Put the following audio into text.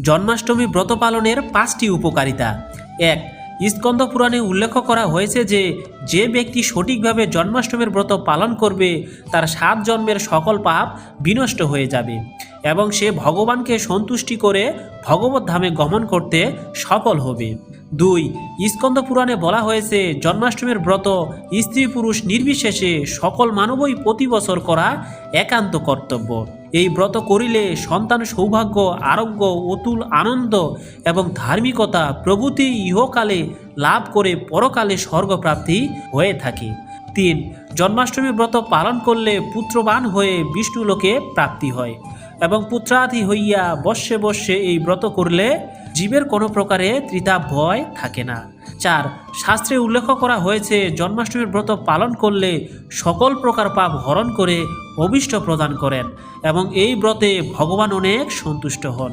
জন্মাষ্টমী ব্রত পালনের 5টি উপকারিতা। 1. স্কন্দ পুরাণে উল্লেখ করা হয়েছে যে যে ব্যক্তি সঠিকভাবে জন্মাষ্টমীর ব্রত পালন করবে তার 7 জন্মের সকল পাপ বিনষ্ট হয়ে যাবে এবং সে ভগবানকে সন্তুষ্টি করে ভগবত ধামে গমন করতে সফল হবে। 2. স্কন্দ পুরাণে বলা হয়েছে জন্মাষ্টমীর ব্রত স্ত্রী পুরুষ নির্বিশেষে সকল মানবই প্রতি বছর করা একান্ত কর্তব্য। এই ব্রত করিলে সন্তান সৌভাগ্য, আরোগ্য, অতুল আনন্দ এবং ধার্মিকতা প্রভৃতি ইহকালে লাভ করে পরকালে স্বর্গপ্রাপ্তি হয়ে থাকে। 3. জন্মাষ্টমী ব্রত পালন করলে পুত্রবান হয়ে বিষ্ণুলোকে প্রাপ্তি হয় এবং পুত্রাদি হইয়া বর্ষে বর্ষে এই ব্রত করলে জীবের কোনো প্রকারে ত্রিতাপ ভয় থাকে না। 4. শাস্ত্রে উল্লেখ করা হয়েছে জন্মাষ্টমীর ব্রত পালন করলে সকল প্রকার পাপ হরণ করে অভীষ্ট প্রদান করেন এবং এই ব্রতে ভগবান অনেক সন্তুষ্ট হন।